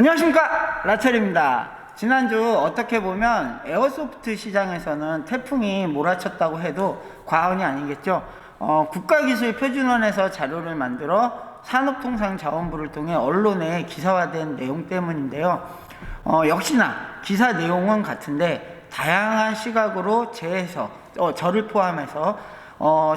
안녕하십니까, 라첼입니다. 지난주 어떻게 보면 에어소프트 시장에서는 태풍이 몰아쳤다고 해도 과언이 아니겠죠. 국가기술표준원에서 자료를 만들어 산업통상자원부를 통해 언론에 기사화된 내용 때문인데요. 역시나 기사 내용은 같은데 다양한 시각으로 재해석, 저를 포함해서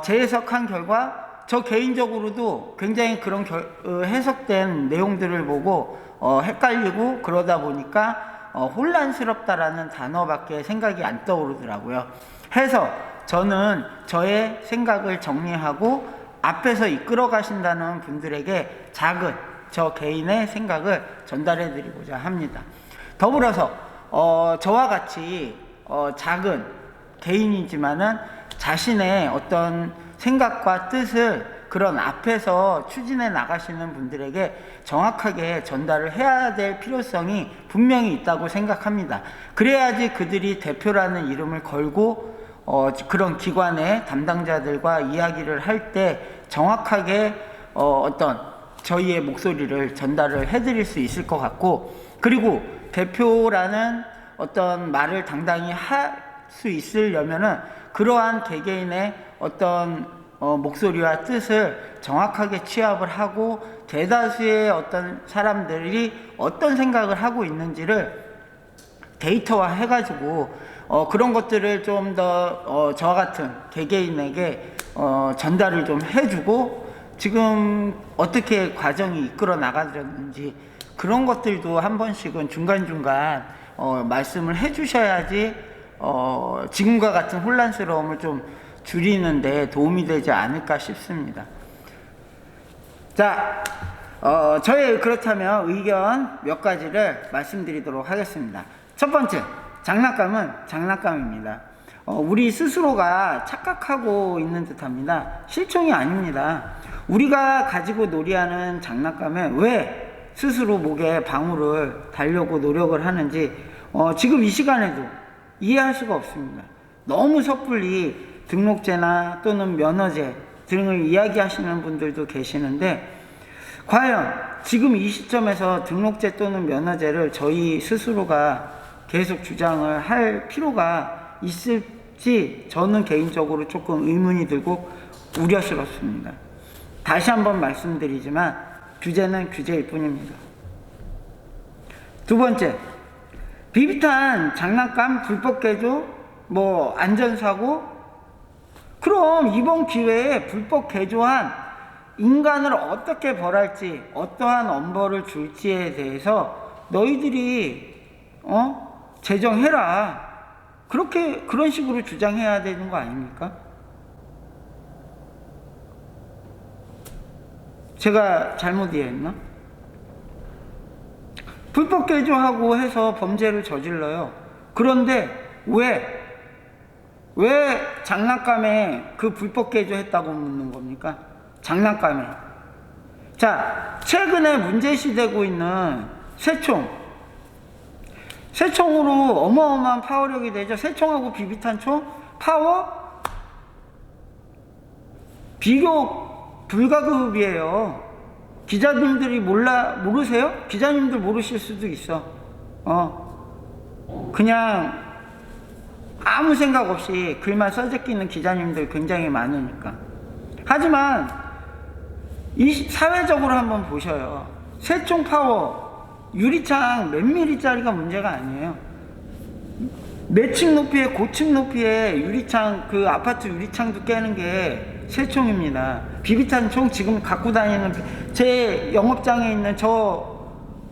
재해석한 결과 저 개인적으로도 굉장히 그런 해석된 내용들을 보고 헷갈리고 그러다 보니까 혼란스럽다라는 단어밖에 생각이 안 떠오르더라고요. 해서 저는 저의 생각을 정리하고 앞에서 이끌어 가신다는 분들에게 작은 저 개인의 생각을 전달해 드리고자 합니다. 더불어서 저와 같이 작은 개인이지만은 자신의 어떤 생각과 뜻을 그런 앞에서 추진해 나가시는 분들에게 정확하게 전달을 해야 될 필요성이 분명히 있다고 생각합니다. 그래야지 그들이 대표라는 이름을 걸고 그런 기관의 담당자들과 이야기를 할 때 정확하게 어떤 저희의 목소리를 전달을 해드릴 수 있을 것 같고, 그리고 대표라는 어떤 말을 당당히 할 수 있으려면은 그러한 개개인의 어떤 목소리와 뜻을 정확하게 취합을 하고 대다수의 어떤 사람들이 어떤 생각을 하고 있는지를 데이터화 해가지고 그런 것들을 좀 더 저와 같은 개개인에게 전달을 좀 해주고 지금 어떻게 과정이 이끌어 나가졌는지 그런 것들도 한 번씩은 중간중간 말씀을 해주셔야지 지금과 같은 혼란스러움을 좀 줄이는데 도움이 되지 않을까 싶습니다. 자, 저의 그렇다면 의견 몇 가지를 말씀드리도록 하겠습니다. 첫 번째, 장난감은 장난감입니다. 우리 스스로가 착각하고 있는 듯합니다. 실종이 아닙니다. 우리가 가지고 놀이하는 장난감에 왜 스스로 목에 방울을 달려고 노력을 하는지 지금 이 시간에도 이해할 수가 없습니다. 너무 섣불리 등록제나 또는 면허제 등을 이야기하시는 분들도 계시는데, 과연 지금 이 시점에서 등록제 또는 면허제를 저희 스스로가 계속 주장을 할 필요가 있을지 저는 개인적으로 조금 의문이 들고 우려스럽습니다. 다시 한번 말씀드리지만 규제는 규제일 뿐입니다. 두 번째, 비비탄 장난감 불법 개조, 안전사고, 그럼 이번 기회에 불법 개조한 인간을 어떻게 벌할지, 어떠한 엄벌을 줄지에 대해서 너희들이 제정해라, 그런 식으로 주장해야 되는 거 아닙니까? 제가 잘못 이해했나? 불법 개조하고 해서 범죄를 저질러요. 그런데 왜 장난감에 그 불법 개조했다고 묻는 겁니까? 장난감에. 자, 최근에 문제시되고 있는 새총으로 어마어마한 파워력이 되죠. 새총하고 비비탄총 파워 비교 불가급이에요. 기자님들이 모르세요? 기자님들 모르실 수도 있어. 그냥 아무 생각 없이 글만 써제끼는 기자님들 굉장히 많으니까. 하지만 사회적으로 한번 보셔요. 새총 파워 유리창 몇 밀리짜리가 문제가 아니에요. 몇 층 높이에 고층 높이에 유리창, 그 아파트 유리창도 깨는 게 새총입니다. 비비탄 총 지금 갖고 다니는 제 영업장에 있는 저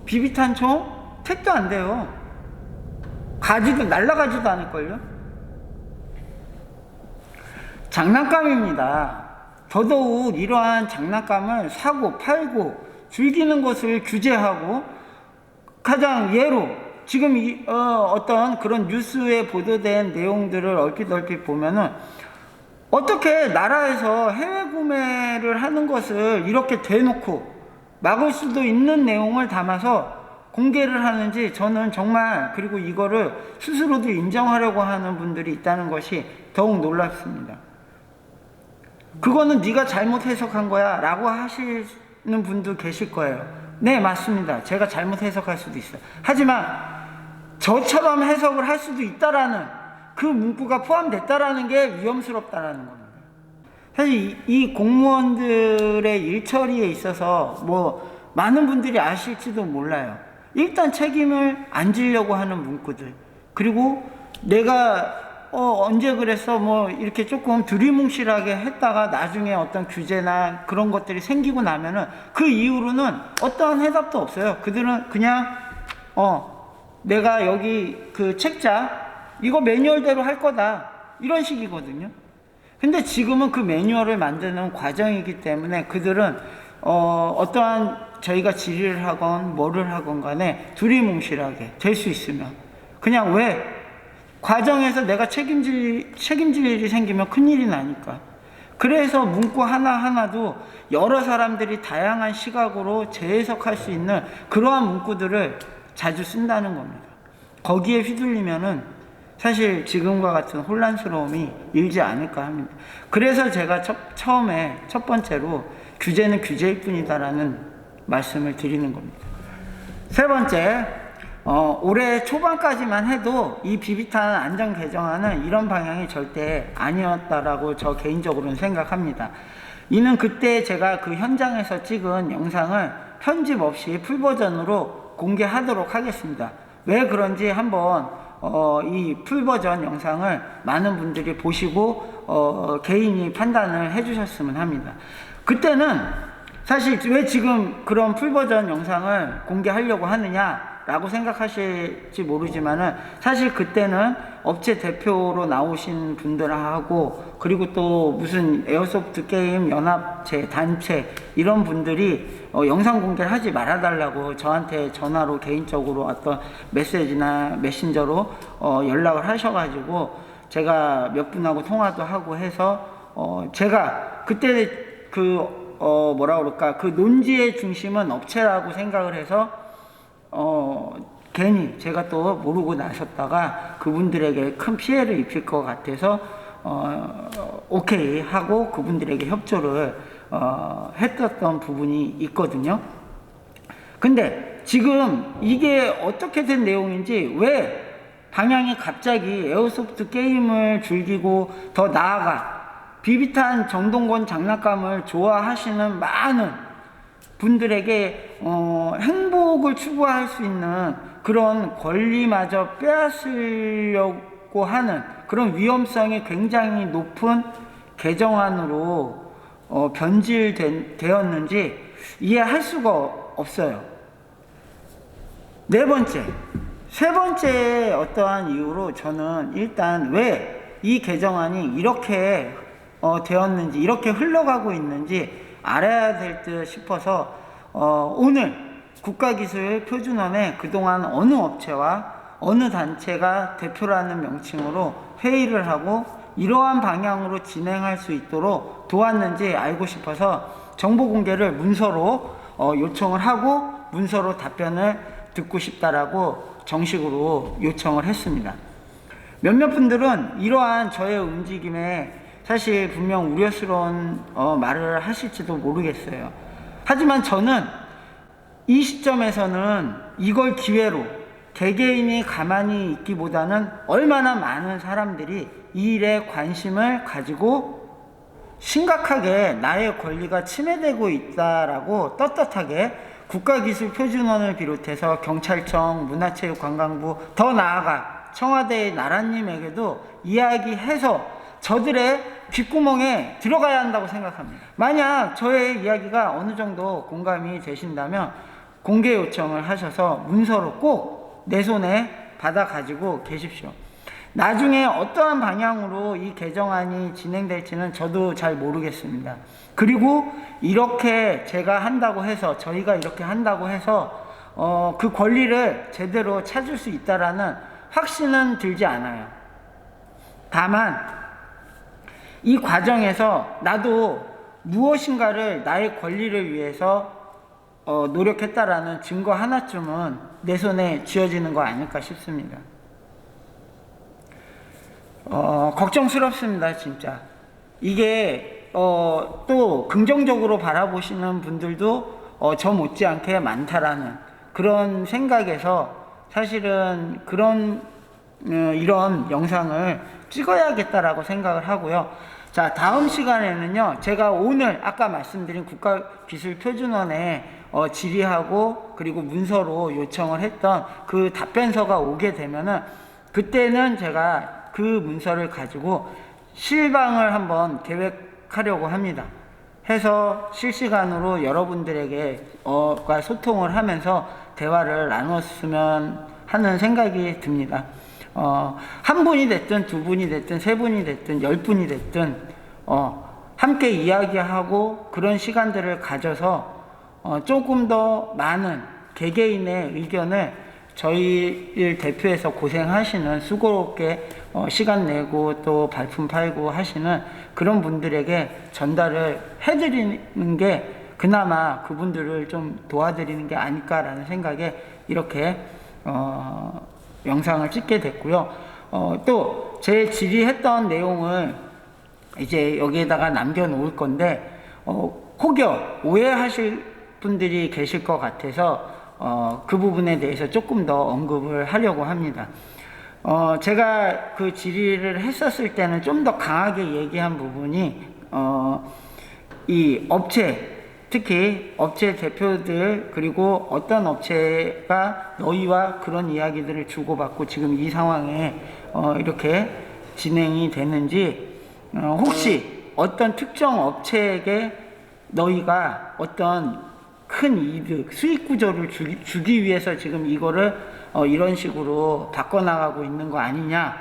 비비탄 총 택도 안 돼요. 날아가지도 않을걸요. 장난감입니다. 더더욱 이러한 장난감을 사고 팔고 즐기는 것을 규제하고, 가장 예로 지금 어떤 그런 뉴스에 보도된 내용들을 얼핏 보면은 어떻게 나라에서 해외 구매를 하는 것을 이렇게 대놓고 막을 수도 있는 내용을 담아서 공개를 하는지 저는 정말, 그리고 이거를 스스로도 인정하려고 하는 분들이 있다는 것이 더욱 놀랍습니다. 그거는 네가 잘못 해석한 거야 라고 하시는 분도 계실 거예요. 네, 맞습니다. 제가 잘못 해석할 수도 있어요. 하지만 저처럼 해석을 할 수도 있다라는 그 문구가 포함됐다라는 게 위험스럽다라는 겁니다. 사실 이 공무원들의 일처리에 있어서 뭐 많은 분들이 아실지도 몰라요. 일단 책임을 안 지려고 하는 문구들, 그리고 내가 언제 그랬어 뭐 이렇게 조금 두리뭉실하게 했다가 나중에 어떤 규제나 그런 것들이 생기고 나면은 그 이후로는 어떠한 해답도 없어요. 그들은 그냥 내가 여기 그 책자 이거 매뉴얼대로 할 거다 이런 식이거든요. 근데 지금은 그 매뉴얼을 만드는 과정이기 때문에 그들은 어떠한 저희가 질의를 하건 뭐를 하건 간에 두리뭉실하게 될 수 있으면 그냥 왜 과정에서 내가 책임질 일이 생기면 큰일이 나니까. 그래서 문구 하나하나도 여러 사람들이 다양한 시각으로 재해석할 수 있는 그러한 문구들을 자주 쓴다는 겁니다. 거기에 휘둘리면은 사실 지금과 같은 혼란스러움이 일지 않을까 합니다. 그래서 제가 처음에 첫 번째로 규제는 규제일 뿐이다라는 말씀을 드리는 겁니다. 세 번째, 올해 초반까지만 해도 이 비비탄 안전 개정안은 이런 방향이 절대 아니었다라고 저 개인적으로는 생각합니다. 이는 그때 제가 그 현장에서 찍은 영상을 편집 없이 풀버전으로 공개하도록 하겠습니다. 왜 그런지 한번 이 풀버전 영상을 많은 분들이 보시고 개인이 판단을 해주셨으면 합니다. 그때는 사실 왜 지금 그런 풀버전 영상을 공개하려고 하느냐라고 생각하실지 모르지만은 사실 그때는 업체 대표로 나오신 분들하고 그리고 또 무슨 에어소프트 게임 연합체 단체 이런 분들이 영상 공개를 하지 말아달라고 저한테 전화로 개인적으로 어떤 메시지나 메신저로 연락을 하셔가지고 제가 몇 분하고 통화도 하고 해서 제가 그때 뭐라 그럴까, 그 논지의 중심은 업체라고 생각을 해서, 괜히 제가 또 모르고 나섰다가 그분들에게 큰 피해를 입힐 것 같아서, 오케이 하고 그분들에게 협조를, 했었던 부분이 있거든요. 근데 지금 이게 어떻게 된 내용인지 왜 방향이 갑자기 에어소프트 게임을 즐기고 더 나아가 비비탄 정동권 장난감을 좋아하시는 많은 분들에게 행복을 추구할 수 있는 그런 권리마저 빼앗으려고 하는 그런 위험성이 굉장히 높은 개정안으로 변질되었는지 이해할 수가 없어요. 세 번째 어떠한 이유로 저는 일단 왜 이 개정안이 이렇게 되었는지, 이렇게 흘러가고 있는지 알아야 될 듯 싶어서 오늘 국가기술표준원에 그동안 어느 업체와 어느 단체가 대표라는 명칭으로 회의를 하고 이러한 방향으로 진행할 수 있도록 도왔는지 알고 싶어서 정보 공개를 문서로 요청을 하고 문서로 답변을 듣고 싶다라고 정식으로 요청을 했습니다. 몇몇 분들은 이러한 저의 움직임에 사실 분명 우려스러운 말을 하실지도 모르겠어요. 하지만 저는 이 시점에서는 이걸 기회로 개개인이 가만히 있기보다는 얼마나 많은 사람들이 이 일에 관심을 가지고 심각하게 나의 권리가 침해되고 있다라고 떳떳하게 국가기술표준원을 비롯해서 경찰청, 문화체육관광부, 더 나아가 청와대의 나라님에게도 이야기해서 저들의 귓구멍에 들어가야 한다고 생각합니다. 만약 저의 이야기가 어느 정도 공감이 되신다면 공개 요청을 하셔서 문서로 꼭 내 손에 받아 가지고 계십시오. 나중에 어떠한 방향으로 이 개정안이 진행될지는 저도 잘 모르겠습니다. 그리고 이렇게 제가 한다고 해서, 저희가 이렇게 한다고 해서 그 권리를 제대로 찾을 수 있다라는 확신은 들지 않아요. 다만 이 과정에서 나도 무엇인가를 나의 권리를 위해서 노력했다라는 증거 하나쯤은 내 손에 쥐어지는 거 아닐까 싶습니다. 걱정스럽습니다, 진짜. 이게 또 긍정적으로 바라보시는 분들도 저 못지않게 많다라는 그런 생각에서 사실은 이런 영상을 찍어야겠다라고 생각을 하고요. 자, 다음 시간에는요, 제가 오늘 아까 말씀드린 국가기술표준원에 질의하고 그리고 문서로 요청을 했던 그 답변서가 오게 되면은 그때는 제가 그 문서를 가지고 실방을 한번 계획하려고 합니다. 해서 실시간으로 여러분들에게 소통을 하면서 대화를 나눴으면 하는 생각이 듭니다. 한 분이 됐든 두 분이 됐든 세 분이 됐든 10분이 됐든 함께 이야기하고 그런 시간들을 가져서 조금 더 많은 개개인의 의견을 저희를 대표해서 고생하시는 수고롭게 시간 내고 또 발품 팔고 하시는 그런 분들에게 전달을 해드리는 게 그나마 그분들을 좀 도와드리는 게 아닐까라는 생각에 이렇게 영상을 찍게 됐고요. 또 제 질의했던 내용을 이제 여기에다가 남겨놓을 건데 혹여 오해하실 분들이 계실 것 같아서 그 부분에 대해서 조금 더 언급을 하려고 합니다. 제가 그 질의를 했었을 때는 좀 더 강하게 얘기한 부분이 이 업체, 특히 업체 대표들 그리고 어떤 업체가 너희와 그런 이야기들을 주고받고 지금 이 상황에 이렇게 진행이 되는지 혹시 어떤 특정 업체에게 너희가 어떤 큰 이득, 수익 구조를 주기 위해서 지금 이거를 이런 식으로 바꿔나가고 있는 거 아니냐라고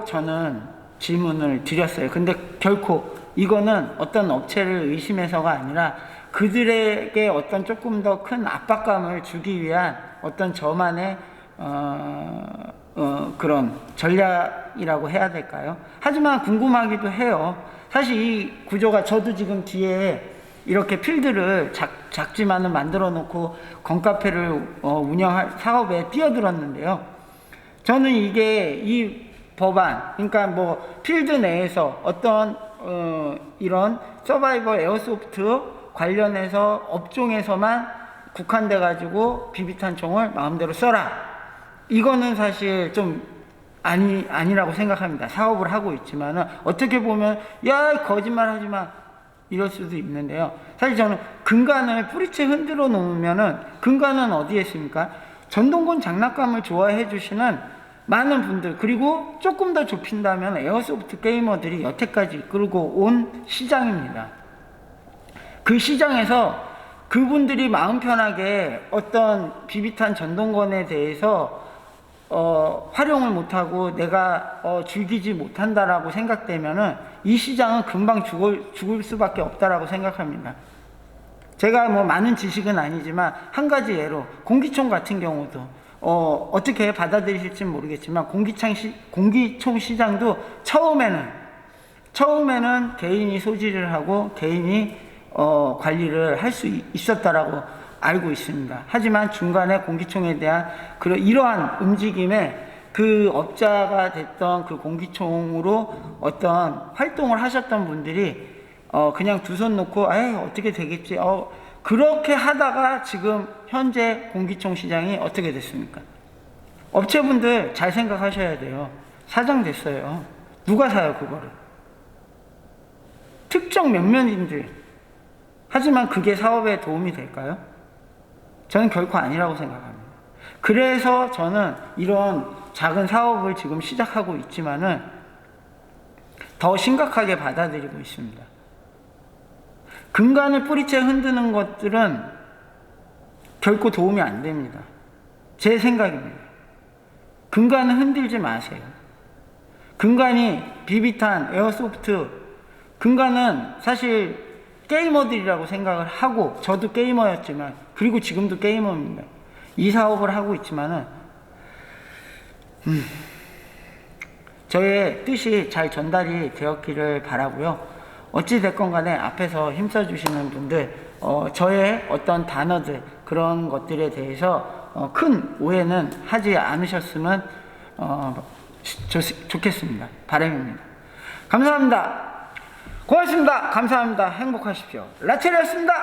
저는 질문을 드렸어요. 근데 결코 이거는 어떤 업체를 의심해서가 아니라 그들에게 어떤 조금 더 큰 압박감을 주기 위한 어떤 저만의 그런 전략이라고 해야 될까요? 하지만 궁금하기도 해요. 사실 이 구조가 저도 지금 뒤에 이렇게 필드를 작지만은 만들어 놓고 건카페를 운영할 사업에 뛰어들었는데요. 저는 이게 이 법안, 그러니까 뭐 필드 내에서 어떤 이런 서바이벌 에어소프트 관련해서 업종에서만 국한돼 가지고 비비탄 총을 마음대로 써라. 이거는 사실 좀 아니라고 생각합니다. 사업을 하고 있지만은 어떻게 보면 야 거짓말 하지 마 이럴 수도 있는데요. 사실 저는 근간을 뿌리채 흔들어 놓으면은 근간은 어디에 있습니까? 전동권 장난감을 좋아해 주시는 많은 분들, 그리고 조금 더 좁힌다면 에어소프트 게이머들이 여태까지 이끌고 온 시장입니다. 그 시장에서 그분들이 마음 편하게 어떤 비비탄 전동권에 대해서 활용을 못하고 내가 즐기지 못한다라고 생각되면은 이 시장은 금방 죽을 수밖에 없다라고 생각합니다. 제가 뭐 많은 지식은 아니지만 한 가지 예로 공기총 같은 경우도 어떻게 받아들이실지 모르겠지만 공기총 시장도 처음에는 개인이 소지를 하고 개인이 관리를 할 수 있었다라고 알고 있습니다. 하지만 중간에 공기총에 대한 이러한 움직임에 그 업자가 됐던 그 공기총으로 어떤 활동을 하셨던 분들이 그냥 두 손 놓고 에이 어떻게 되겠지 그렇게 하다가 지금 현재 공기총 시장이 어떻게 됐습니까? 업체분들 잘 생각하셔야 돼요. 사장됐어요. 누가 사요 그거를? 특정 몇몇인들. 하지만 그게 사업에 도움이 될까요? 저는 결코 아니라고 생각합니다. 그래서 저는 이런 작은 사업을 지금 시작하고 있지만은 더 심각하게 받아들이고 있습니다. 근간을 뿌리채 흔드는 것들은 결코 도움이 안 됩니다. 제 생각입니다. 근간을 흔들지 마세요. 근간이 비비탄, 에어소프트, 근간은 사실 게이머들이라고 생각을 하고 저도 게이머였지만 그리고 지금도 게이머입니다. 이 사업을 하고 있지만은 저의 뜻이 잘 전달이 되었기를 바라고요. 어찌됐건 간에 앞에서 힘써주시는 분들 저의 어떤 단어들 그런 것들에 대해서 큰 오해는 하지 않으셨으면 좋겠습니다. 바람입니다. 감사합니다. 고맙습니다. 감사합니다. 행복하십시오. 라첼이었습니다.